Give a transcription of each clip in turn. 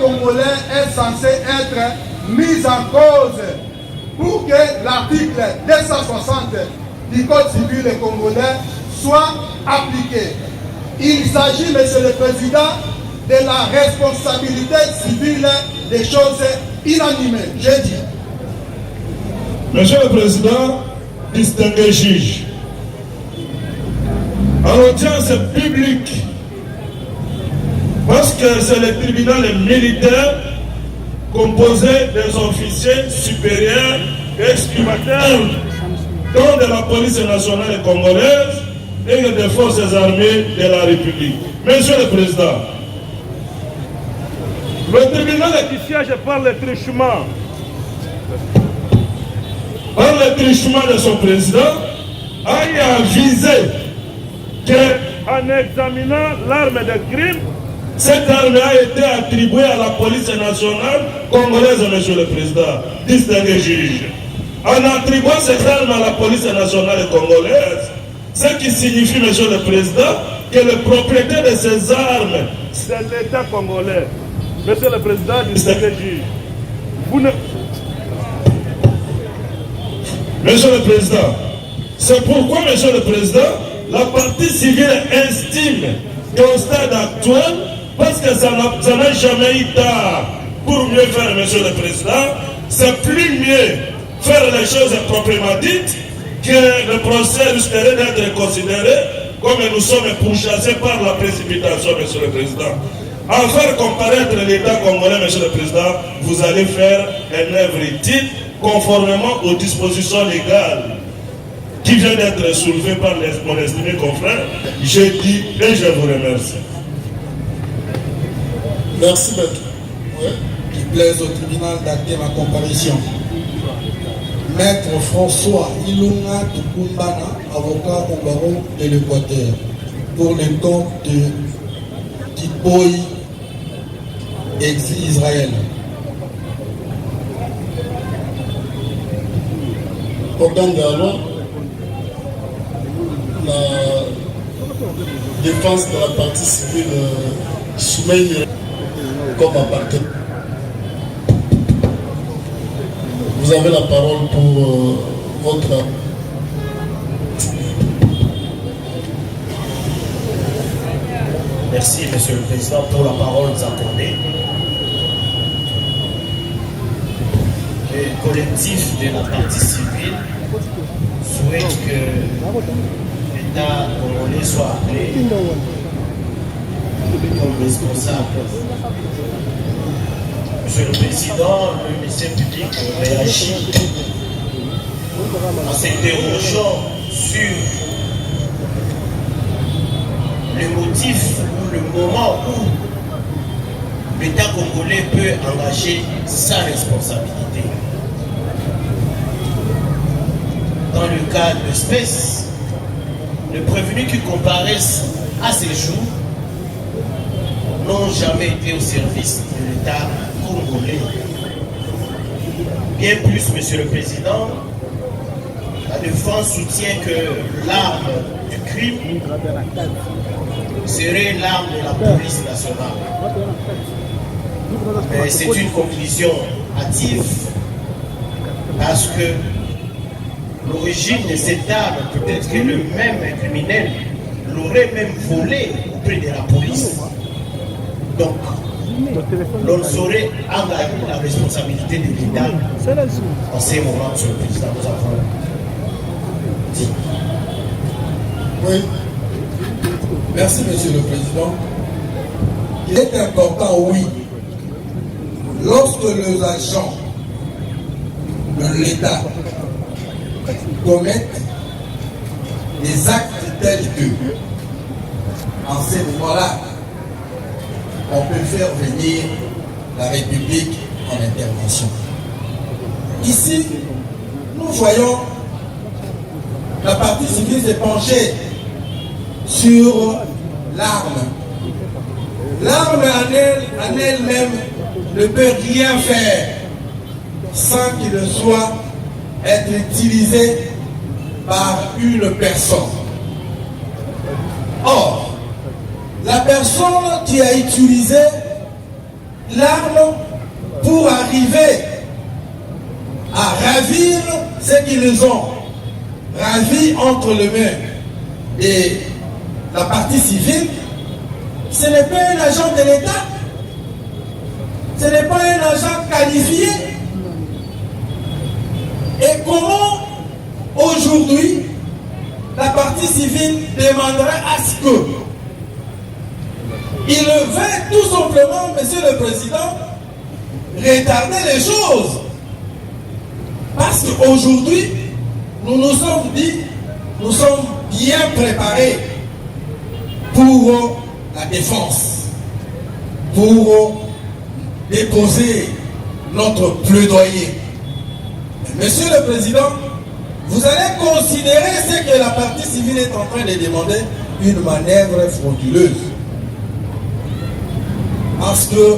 Congolais est censé être mis en cause pour que l'article 260 du Code civil congolais soit appliqué. Il s'agit, Monsieur le Président, de la responsabilité civile des choses inanimées. J'ai dit. Monsieur le Président, distingué juge, en audience publique, parce que c'est le tribunal militaire composé des officiers supérieurs et exprimateurs, dont de la police nationale congolaise et des forces armées de la République. Monsieur le Président, le tribunal qui siège par le trichement de son président a avisé qu'en examinant l'arme de crime, cette arme a été attribuée à la police nationale congolaise, Monsieur le Président, distingué juge. En attribuant cette arme à la police nationale congolaise, ce qui signifie, Monsieur le Président, que le propriétaire de ces armes, c'est l'État congolais. Monsieur le Président, distingué juge, vous ne... Monsieur le Président, c'est pourquoi, Monsieur le Président, la partie civile estime qu'au stade actuel, parce que ça n'a jamais eu tard pour mieux faire, Monsieur le Président, c'est plus mieux faire les choses proprement dites que le procès risquerait d'être considéré comme nous sommes pourchassés par la précipitation, Monsieur le Président. En faire comparaître l'État congolais, Monsieur le Président, vous allez faire une œuvre utile conformément aux dispositions légales qui viennent d'être soulevées par mon estimé confrère. J'ai dit et je vous remercie. Merci, maître. Ouais. Il plaise au tribunal d'acter ma comparution. Maître François Ilunga Tukumbana, avocat au barreau de l'Équateur, pour le compte de Tipoy, ex-Israël. Organe de la loi, la défense de la partie civile soumet comme appartient. Vous avez la parole pour votre... Merci, Monsieur le Président, pour la parole accordée. Le collectif de la partie civile souhaite que l'État congolais soit appelé comme responsable. Monsieur le Président, le ministère public réagit en s'interrogeant sur le motif ou le moment où l'État congolais peut engager sa responsabilité. Dans le cas d'espèce, les prévenus qui comparaissent à ces jours n'ont jamais été au service de l'État congolais. Bien plus, Monsieur le Président, la défense soutient que l'arme du crime serait l'arme de la police nationale. Mais c'est une conclusion hâtive parce que l'origine de cette arme, peut-être que le même criminel l'aurait même volé auprès de la police. Donc, l'on saurait engager la responsabilité de l'État en ces moments, Monsieur le Président. Nous avons dit. Oui. Merci, Monsieur le Président. Il est important, oui, lorsque les agents de l'État commettent des actes tels que, en ces moments-là, on peut faire venir la République en intervention. Ici, nous voyons la partie civile s'est penchée sur l'arme. L'arme en elle-même ne peut rien faire sans qu'il soit être utilisé par une personne. Or, la personne qui a utilisé l'arme pour arriver à ravir ce qu'ils ont ravi entre les mains de la partie civile. Ce n'est pas un agent de l'État, ce n'est pas un agent qualifié. Et comment aujourd'hui la partie civile demanderait à ce que il veut tout simplement, Monsieur le Président, retarder les choses. Parce qu'aujourd'hui, nous nous sommes dit, nous sommes bien préparés pour la défense, pour déposer notre plaidoyer. Monsieur le Président, vous allez considérer ce que la partie civile est en train de demander une manœuvre frauduleuse. Parce que,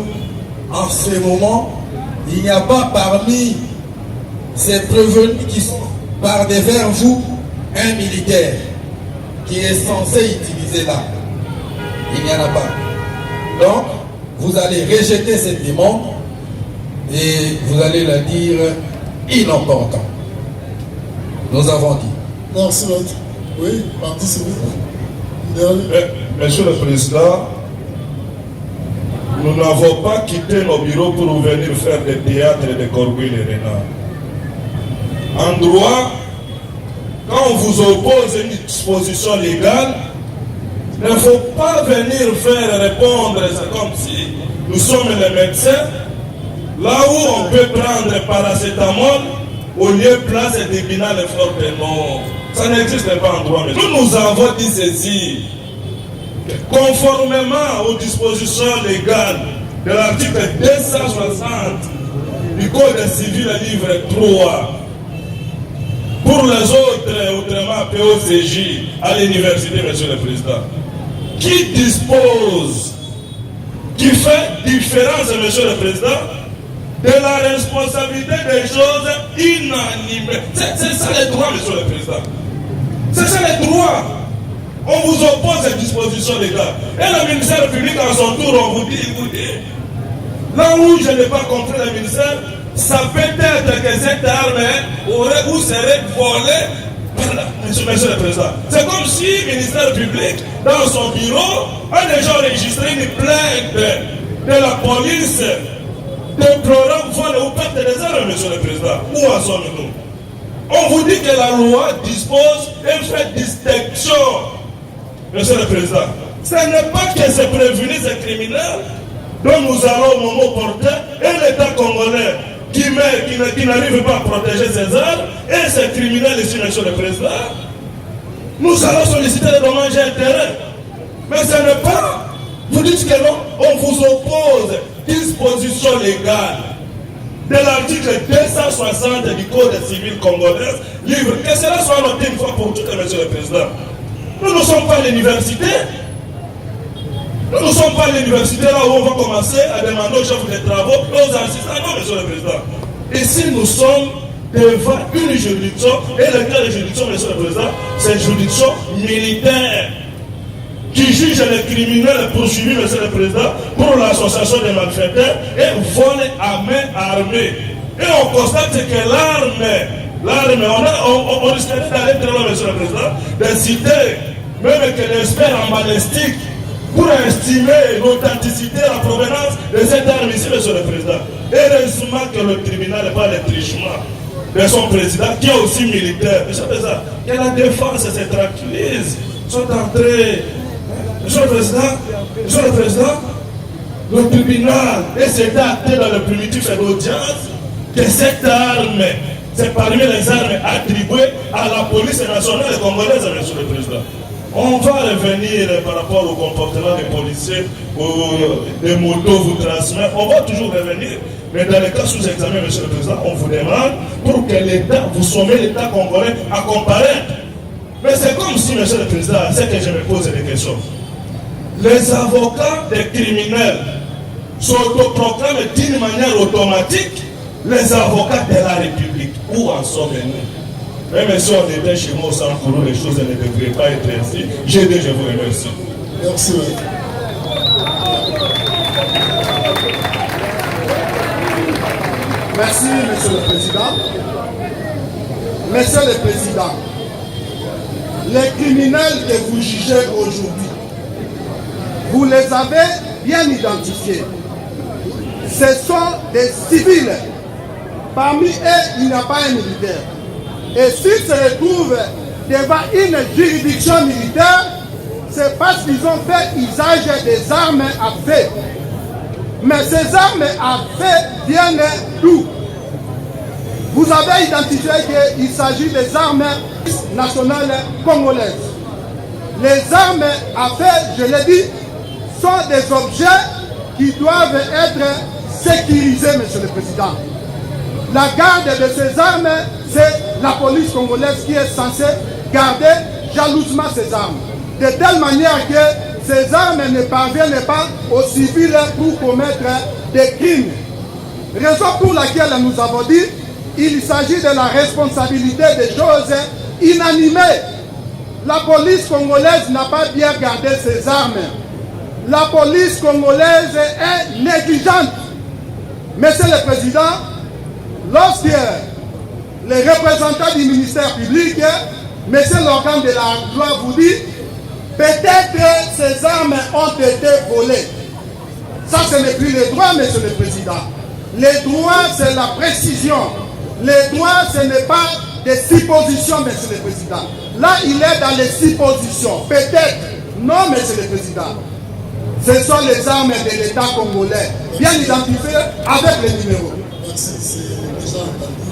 en ce moment, il n'y a pas parmi ces prévenus qui sont par devers vous un militaire qui est censé utiliser l'arme. Il n'y en a pas. Donc, vous allez rejeter cette demande et vous allez la dire inopportun. Nous avons dit. Merci, maître. Oui, partie civile. Monsieur le Président, nous n'avons pas quitté nos bureaux pour venir faire des théâtres de Corbeil et Renard. En droit, quand on vous oppose une disposition légale, il ne faut pas venir faire répondre, c'est comme si nous sommes les médecins, là où on peut prendre paracétamol, au lieu de place et d'épinal et forte. Non, ça n'existe pas en droit. Nous avons dit ceci. Conformément aux dispositions légales de l'article 260 du Code civil, livre 3, pour les autres, autrement POCJ, à l'université, Monsieur le Président, qui dispose, qui fait différence, Monsieur le Président, de la responsabilité des choses inanimées. C'est ça les droits, Monsieur le Président. C'est ça les droits. On vous oppose ces dispositions légales. Et le ministère public, en son tour, on vous dit, écoutez, là où je n'ai pas compris le ministère, ça peut être que cette arme aurait ou serait volée. Voilà, Monsieur le Président. C'est comme si le ministère public, dans son bureau, a déjà enregistré une plainte de la police déplorant vol ou perte des armes, Monsieur le Président. Où en sommes-nous? On vous dit que la loi dispose et fait distinction. Monsieur le Président, ce n'est pas que c'est prévenu ces criminels dont nous allons au moment porter et l'État congolais qui n'arrive pas à protéger ses armes et ces criminels ici, Monsieur le Président. Nous allons solliciter les dommages et intérêts. Mais ce n'est pas. Vous dites que non, on vous oppose disposition légale de l'article 260 du Code civil congolais, livre, que cela soit noté une fois pour toutes, Monsieur le Président. Nous ne sommes pas à l'université. Nous ne sommes pas à l'université là où on va commencer à demander aux chefs de travaux, aux assistants. Non, Monsieur le Président. Ici, nous sommes devant une juridiction, et laquelle juridiction, Monsieur le Président, c'est une juridiction militaire qui juge les criminels poursuivis, Monsieur le Président, pour l'association des malfaiteurs et vol à main armée. Et on constate que l'arme, on risquerait d'aller très loin, Monsieur le Président, de citer même que l'expert en balistique pour estimer l'authenticité, la provenance de cette arme ici, Monsieur le Président. Heureusement que le tribunal n'est pas le trichement de son président, qui est aussi militaire. Monsieur le Président, que la défense se tranquillise, sont entrés. Monsieur le Président, le tribunal est acté dans le primitif de l'audience que cette arme, c'est parmi les armes attribuées à la police nationale congolaise, Monsieur le Président. On va revenir par rapport au comportement des policiers, des motos vous transmettent. On va toujours revenir, mais dans les cas sous examen, Monsieur le Président, on vous demande pour que l'État, vous sommez l'État congolais à comparaître. Mais c'est comme si, Monsieur le Président, c'est que je me pose des questions. Les avocats des criminels s'autoproclament d'une manière automatique les avocats de la République. Où en sommes-nous? Même si on était chez moi au Sankourou, les choses ne devraient pas être ainsi. Je vous remercie. Merci. Merci, Monsieur le Président. Monsieur le Président, les criminels que vous jugez aujourd'hui, vous les avez bien identifiés. Ce sont des civils. Parmi eux, il n'y a pas un militaire. Et s'ils se retrouvent devant une juridiction militaire, c'est parce qu'ils ont fait usage des armes à feu. Mais ces armes à feu viennent d'où? Vous avez identifié qu'il s'agit des armes nationales congolaises. Les armes à feu, je l'ai dit, sont des objets qui doivent être sécurisés, Monsieur le Président. La garde de ces armes, c'est la police congolaise qui est censée garder jalousement ces armes. De telle manière que ces armes ne parviennent pas aux civils pour commettre des crimes. Raison pour laquelle nous avons dit il s'agit de la responsabilité des choses inanimées. La police congolaise n'a pas bien gardé ses armes. La police congolaise est négligente. Monsieur le Président, lorsque les représentants du ministère public, monsieur l'organe de la loi vous dit, peut-être que ces armes ont été volées. Ça, ce n'est plus le droit, Monsieur le Président. Le droit, c'est la précision. Le droit, ce n'est pas des suppositions, Monsieur le Président. Là, il est dans les suppositions. Peut-être. Non, Monsieur le Président. Ce sont les armes de l'État congolais, bien identifiées avec les numéros. Merci, c'est déjà entendu.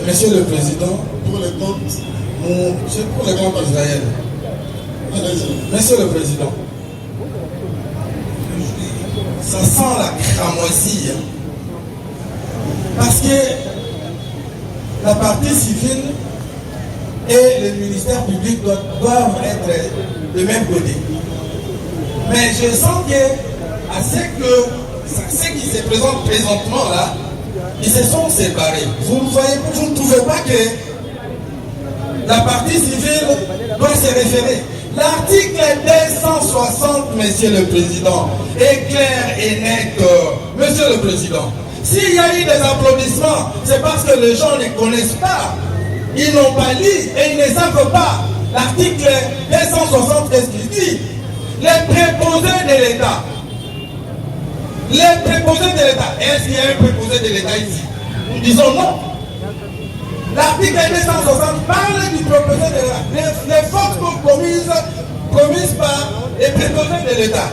Monsieur le Président, Pour les comptes, c'est pour les comptes d'Israël. Monsieur le Président, ça sent la cramoisie. Parce que la partie civile et le ministère public doivent être de même côté. Mais je sens que, à ce qui se présente présentement là, ils se sont séparés. Vous ne trouvez pas que la partie civile doit se référer. L'article 260, Monsieur le Président, est clair et net, Monsieur le Président. S'il y a eu des applaudissements, c'est parce que les gens ne connaissent pas. Ils n'ont pas lu et ils ne savent pas. L'article 260, qu'est-ce qu'il dit? Les préposés de l'État. Les préposés de l'État. Est-ce qu'il y a un préposé de l'État ici? Nous disons non. L'article 260 parle du préposé de l'État. Les fautes commises par les préposés de l'État.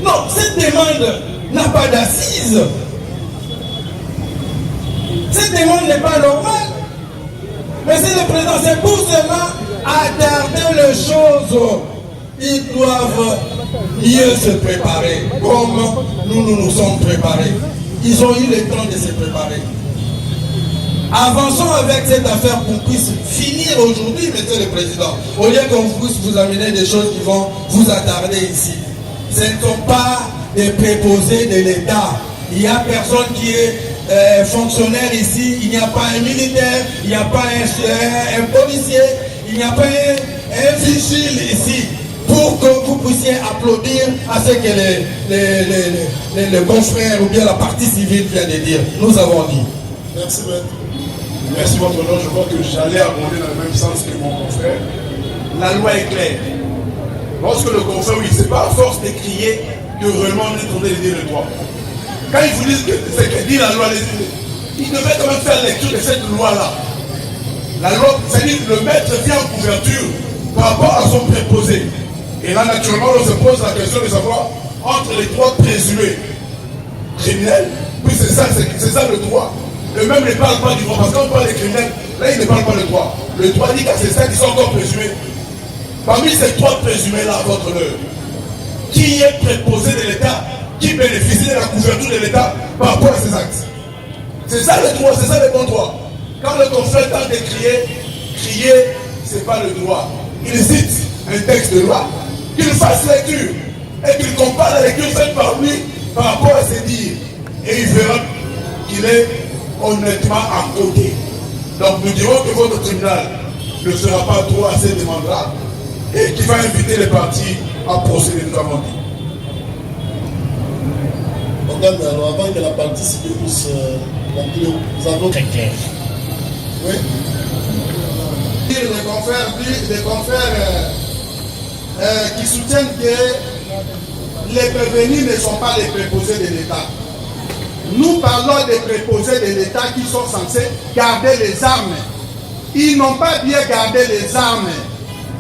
Non, cette demande n'a pas d'assise. Cette demande n'est pas normale. Monsieur le Président, c'est pour cela, attarder les choses. Ils doivent mieux se préparer, comme nous sommes préparés. Ils ont eu le temps de se préparer. Avançons avec cette affaire pour qu'on puisse finir aujourd'hui, Monsieur le Président. Au lieu qu'on puisse vous amener des choses qui vont vous attarder ici. Ce ne sont pas des préposés de l'État. Il n'y a personne qui est fonctionnaire ici. Il n'y a pas un militaire, il n'y a pas un policier, il n'y a pas un vigile ici. Pour que vous puissiez applaudir à ce que les confrères ou bien la partie civile vient de dire. Nous avons dit. merci, maître. Merci votre nom. Je crois que j'allais abonder dans le même sens que mon confrère. La loi est claire. Lorsque le confrère, oui, c'est pas à force de crier que vraiment on est tourné de dire le droit. Quand ils vous disent que c'est que dit la loi, ils devaient quand même faire lecture de cette loi-là. La loi, c'est-à-dire le maître vient en couverture par rapport à son préposé. Et là, naturellement, on se pose la question de savoir entre les trois présumés criminels, puis c'est ça le droit. Eux-mêmes ne parlent pas du droit, parce qu'on parle des criminels, là, ils ne parlent pas du droit. Le droit dit qu'à ces stades, ils sont encore présumés. Parmi ces trois présumés-là, à votre honneur, qui est préposé de l'État, qui bénéficie de la couverture de l'État par rapport à ces actes? C'est ça le droit, c'est ça le bon droit. Quand le confrère tente de crier, c'est pas le droit. Il cite un texte de loi, qu'il fasse lecture et qu'il compare la lecture faite par lui par rapport à ses dires. Et il verra qu'il est honnêtement à côté. Donc nous dirons que votre tribunal ne sera pas trop à ces demandes-là et qu'il va inviter les parties à procéder, nous avons dit. Morgane, alors avant que la partie civile puisse conclure, nous avons... Très clair. Oui. Les confrères qui soutiennent que les prévenus ne sont pas les préposés de l'État. Nous parlons des préposés de l'État qui sont censés garder les armes. Ils n'ont pas bien gardé les armes.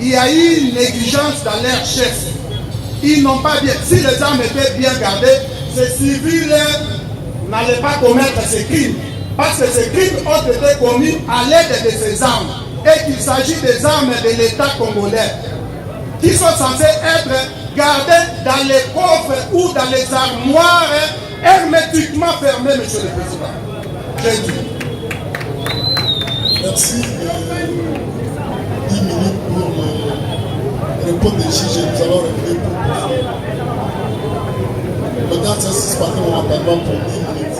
Il y a eu une négligence dans leur chef. Ils n'ont pas bien. Si les armes étaient bien gardées, ces civils n'allaient pas commettre ces crimes. Parce que ces crimes ont été commis à l'aide de ces armes. Et qu'il s'agit des armes de l'État congolais qui sont censées être gardées dans les coffres ou dans les armoires hermétiquement fermées, Monsieur le Président. J'ai dit. Merci. 10 minutes pour le repos des juges. Nous allons revenir pour le temps s'est suspendu momentanément pour 10 minutes.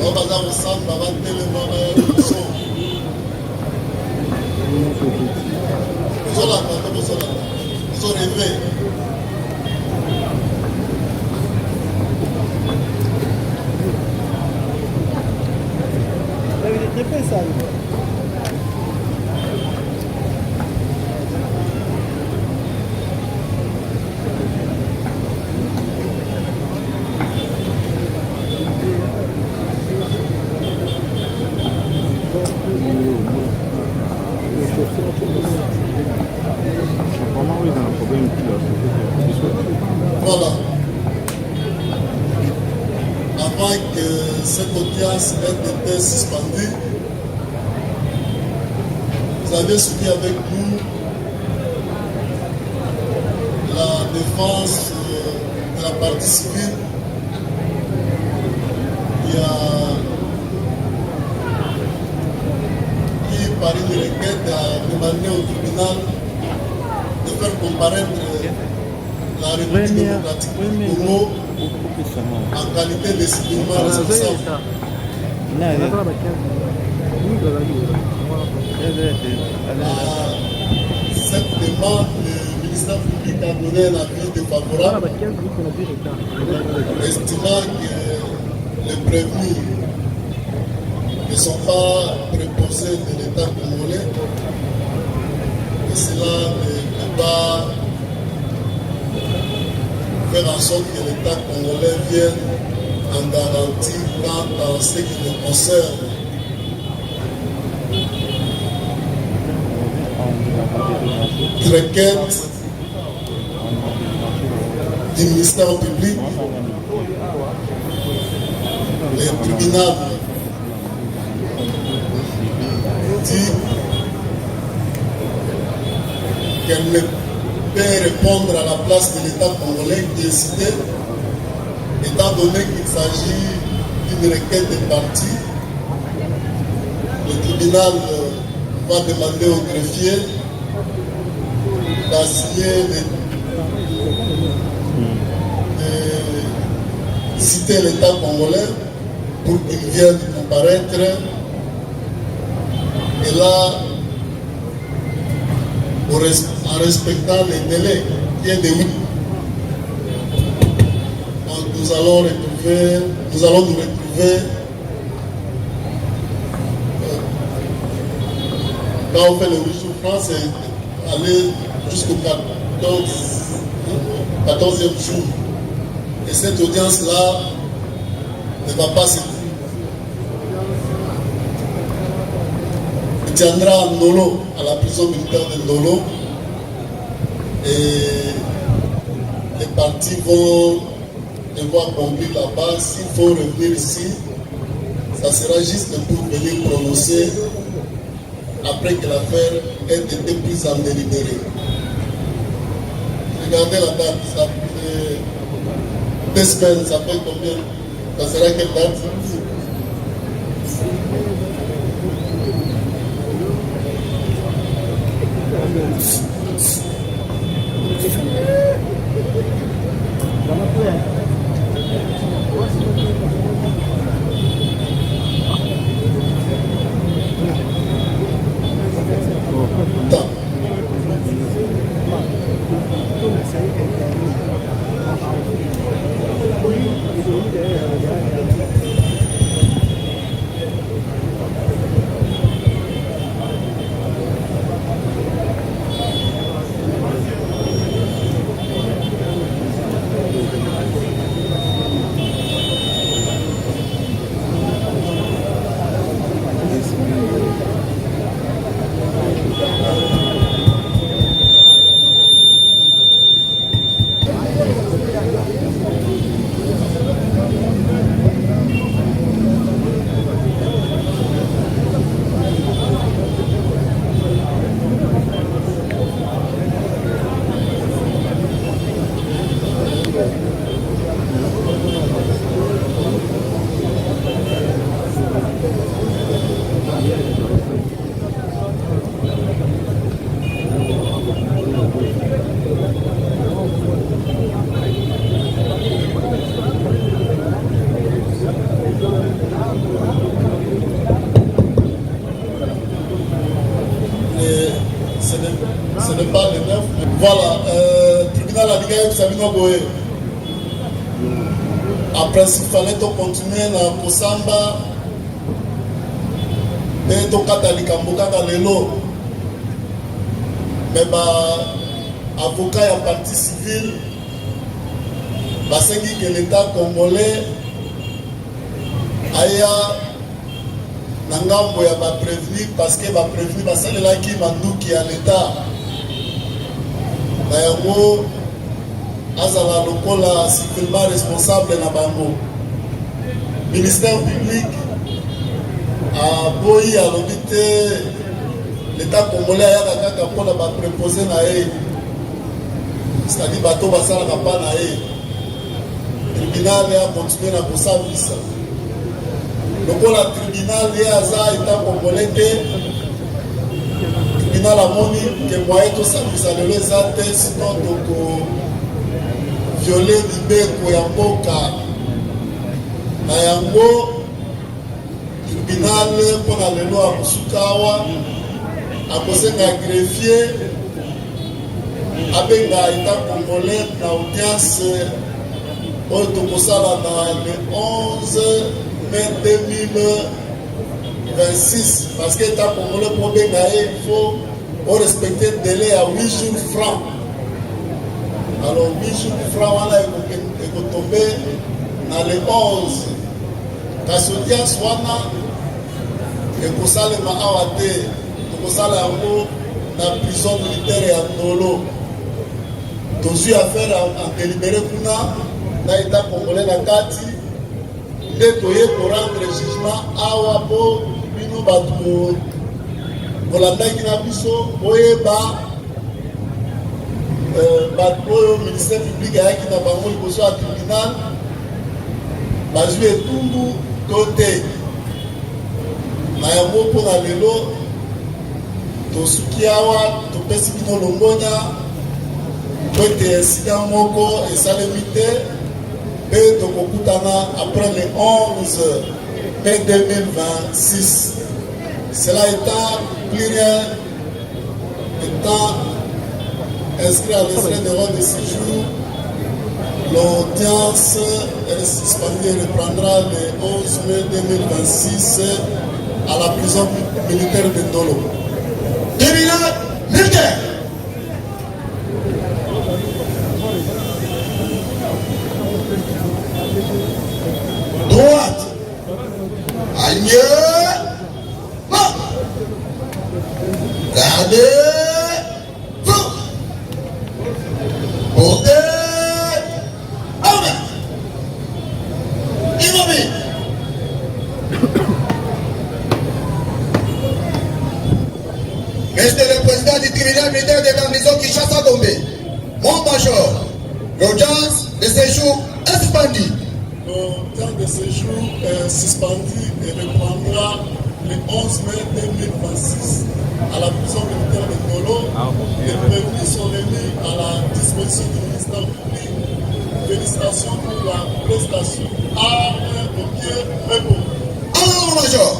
On va dans le centre, on va tellement le son. Ils ont rêvé. Voilà. Avant que cette audience ait été suspendue, vous avez suivi avec nous la défense de la partie civile. Il y a qui, par une requête, a demandé au tribunal de faire comparaître la République démocratique du Congo en qualité de citoyen responsable. Cette demande, le ministère public a donné un avis défavorable, estimant que les prévenus ne sont pas préposés de l'État congolais, et cela ne peut pas faire en sorte que l'État congolais vienne en garantie quant à ce qui le concerne. Requête du ministère public, le tribunal dit qu'elle ne peut répondre à la place de l'État congolais qui est cité, étant donné qu'il s'agit d'une requête de parti. Le tribunal va demander au greffier d'assigner de citer l'État congolais pour qu'il vienne comparaître. Et là, en respectant les délais qui est de 8, nous allons nous retrouver quand on fait le 8 jours France et aller jusqu'au 14e jour. Et cette audience-là ne va pas se tiendra à Ndolo, à la prison militaire de Ndolo. Et les partis vont devoir conclure là-bas. S'il faut revenir ici, ça sera juste pour venir prononcer après que l'affaire ait été prise en délibéré. Regardez la date, ça fait 2 semaines, ça fait combien? Ça sera quelle date? Ce n'est pas le 9. Voilà, tribunal à l'IGAM Sabino Boé. En principe, il fallait continuer à Kosamba et Tokatalika Mbokaka Lelo. Mais avocat et parti civil, c'est que l'État congolais aya nangambo ya ba prévenir parce que ba prévenir basalela ki manduki ya l'État na yango azala lokola civilement responsable na bango. Ministère public a boyi alobi te l'État congolais ayaka kaka mpona bapréposé na ye, c'est-à-dire bato basalaka mpa na ye. Tribunal a continué à kosambisa lokola tribunal ye aza État congolais te tribunal amoni ke moye tosambisa lelo eza te sinon toko viole libeko ya mboka na yango tribunal mpona lelo akosuka awa akosenga greffier abenga État congolais na audience oyo tokosala na le 11 mai 2026 parce que État congolais pour benga ye il faut respecter le délai à 8 jours francs. Alors 8 jours francs wana ekotombe na le 11 kasi audience wana ekosalema awa te tokosala yango na prison militaire ya Ndolo. Tozwi affaire en délibéré kuna na État congolais na kati nde toye korendre jugement awa po bino bato bolandaki na biso boyeba bato oyo ministère public ayaki na bango liboso ya tribunal bazwi etumbu to te. Na yango mpona lelo tosuki awa topesi bino longonya po ete incident moko esalemi te mpe tokokutana après le 11 mai 2026. Cela étant, plus rien étant inscrit à l'extrait de droit de séjour, l'audience est suspendue et reprendra le 11 mai 2026 à la prison militaire de Ndolo. Tribunal militaire. Droite. Agneux. Gardez. Vous. Portez. Armée. Immobile. Monsieur le président du tribunal militaire de garnison Kinshasa Gombe, mon major, l'audience de séjour est suspendue. L'audience de séjour est suspendue et reprendra le 11 mai 2026 à la prison militaire de Ndolo. Les prévenus sont remis à la disposition du ministère public. Félicitations pour la prestation. Armes au pied, repos. Alors, mon major.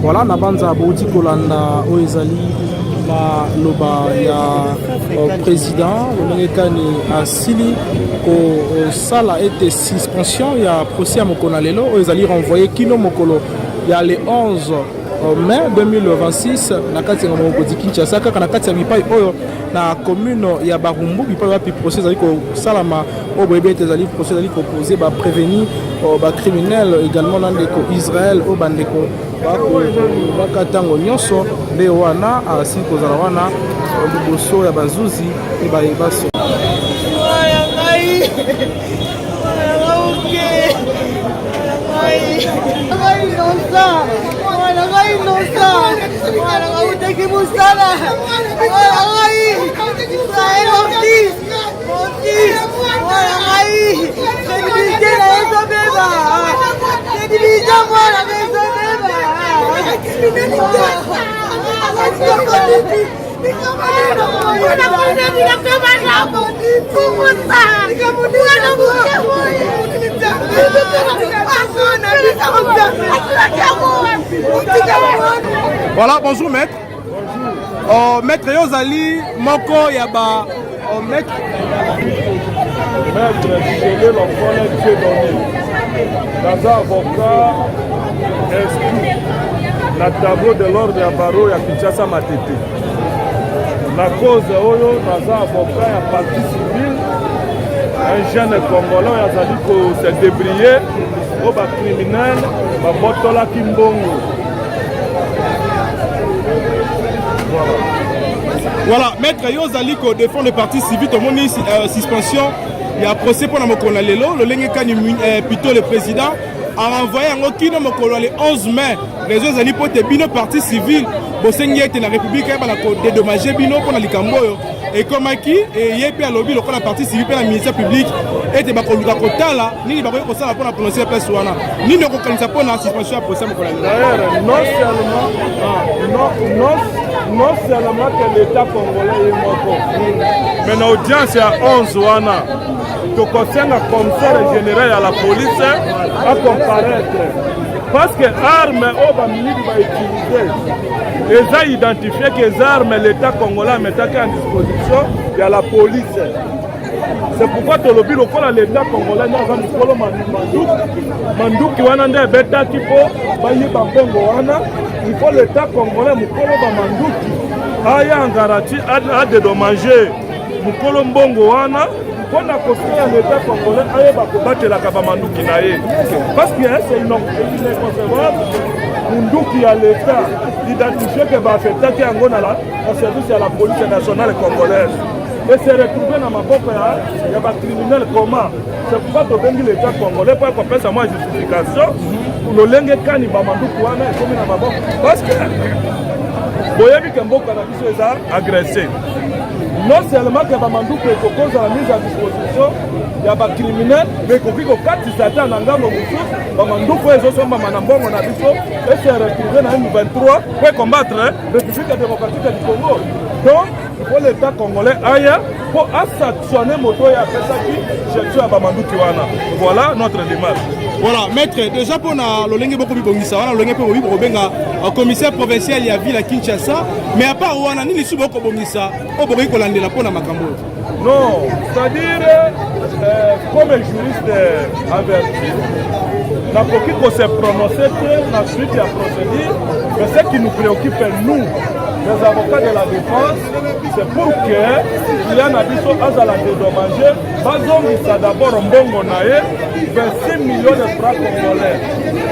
Voilà, Nabanza Bouti Kolanda Oezali, la loba ya président, le Asili, ko sala était suspension, il y a procès à Mokonalelo, Oezali renvoyé Kilo Mokolo, il y a le 11 mai 2026, na kati ya Mokodi Kinshasa, kaka na kati ya mipai oyo na commune ya Barumbu, mipai wapi procès zali ko salama, oboyebe ezali procès zali ko poser ba prévenir ba criminel également dans ko Israël au bandeko bakatango nyonso nde wana asi kozala wana liboso ya bazuzi ebayebaso Voilà, bonjour maître. Maître Yozali, Moko Yaba, maître. Maître, je l'ai donné. Dans un avocat inscrit na tableau de l'ordre ya barreau ya Kinshasa Matete. La cause oyo dans un avocat ya partie civile, un jeune congolais azali ko se débrouiller au ba criminel ba botola kimbongo. Voilà, maître Yozali ko défend le parti civil, tout le monde suspension. Il y a un procès pour Namokona Lelo, le Lengekani plutôt le président a envoyé un okino Mokolo le 11 mai. Les autres alliés pour te bino parti civil, Bosengi était la République qui a dédommagé bino pour la Kamboyo. Et comme qui et yépi à lobby le parti civil pour la ministère public était bakoluka kotala ni bakoy ko sala pour la prononcer place wana ni ne kokanisa pour la suspension à procès Mokolo. D'ailleurs non seulement que l'État congolais est mort, mais l'audience à 11 wana to concerne le commissaire général à la police à comparaître parce que armes au minute va utiliser ils ont identifié que les armes l'État congolais mettait en disposition de la police. C'est pourquoi tout le bureau de l'État congolais n'a pas manduki wana nde beta tipo bayi bango wana il faut l'État congolais mukolo ba manduki aya ngarachi a dédommager mukolo mbongo wana pour la construire l'État congolais aya ba kobatela ka ba manduki na ye parce que c'est inconcevable munduki à l'État identifier que ba fetaki yango na la service à la police nationale congolaise et se retrouver dans ma boque il y a des criminels comment c'est pourquoi tu bengi l'État congolais pour qu'on fasse moi justification pour le lengue kani ba manduki wana et comme na ma boque parce que boyebi que mboka na biso eza agressé non seulement que ba manduki est cause à la mise à disposition il y a des criminels mais koki ko kati satan na ngambo musu ba manduki ezo somba manambongo na biso et se retrouver na M23 pour combattre République démocratique du Congo. Donc il faut l'État congolais aya pour sanctionner moto ya pesa qui cherche à Bamanduki wana. Voilà notre démarche. Voilà, maître, déjà pour le lenge beaucoup bibongisa wana lenge pour bibo benga commissaire provincial ya ville à Kinshasa, mais à part wana ni lisu boko bongisa o boki ko landela pona makambo. Non, c'est-à-dire comme juriste averti n'a pas se prononcer que la suite à procédure, mais ce qui nous préoccupe nous les avocats de la défense, c'est pour que il y a un abisso à la dédommager, bazongisa d'abord mbongo nae 26 millions de francs congolais.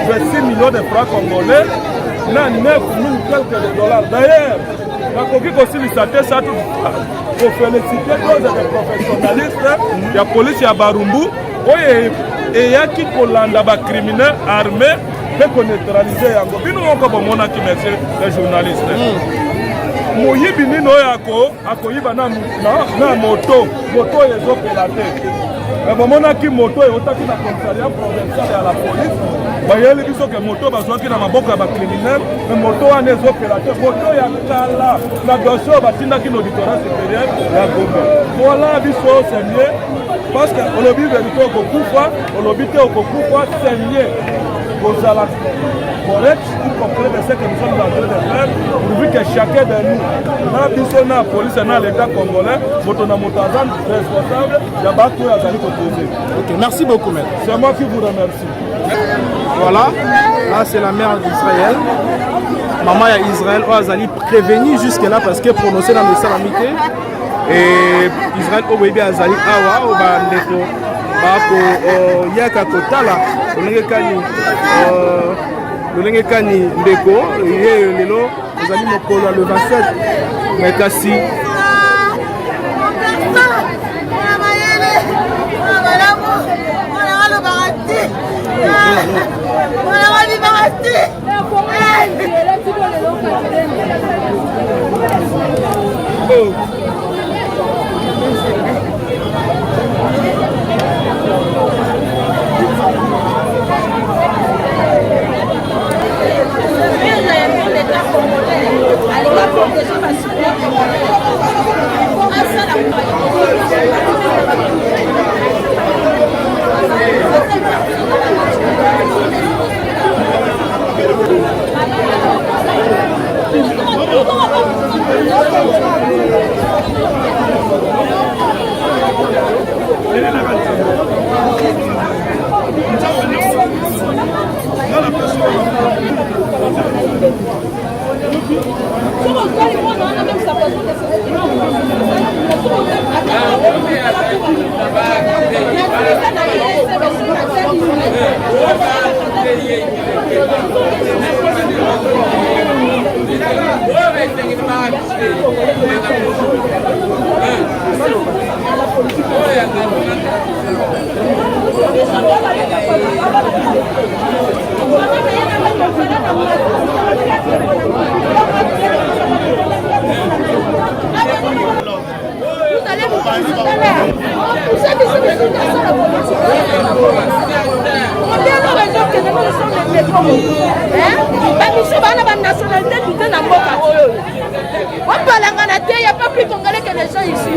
26 millions de francs congolais, na 9 000 quelques dollars. D'ailleurs, la coquille aussi ça pour féliciter tous les professionnalistes, il y a la police à Barumbu, et il y a qui kolanda ba criminels armés pour neutraliser yango. Bino encore mona qui monsieur les journalistes. Moyibi nino yako akoyiba na moto ezopela te bamona ki moto eotaki na commissariat provincial ya la police bayeli biso ke moto bazwaki na maboko ya bacriminel me moto wana ezopela te moto ya kala na dossier oyo batindaki na auditorat supérieur ya Gombe. Voilà biso c'est mieux parce que olobi vérité okokufa olobi te okokufa c'est mieux kozala correct pour comprendre ce que nous sommes en train de faire pour que chacun de nous na biso na police na l'État congolais moto na motazan responsable ya bato ya zali koposer. OK, merci beaucoup maître. C'est moi qui vous remercie. Voilà, là c'est la mère d'Israël. Maman ya Israël Azali prévenu jusque là parce que prononcé dans le salamité et Israël obebi azali awa o ba ndeko bako yaka kotala lolenge kani ndeko ye lelo ezali mokolo le 27 mais kasi Il n'y a pas plus congolais que les gens ici.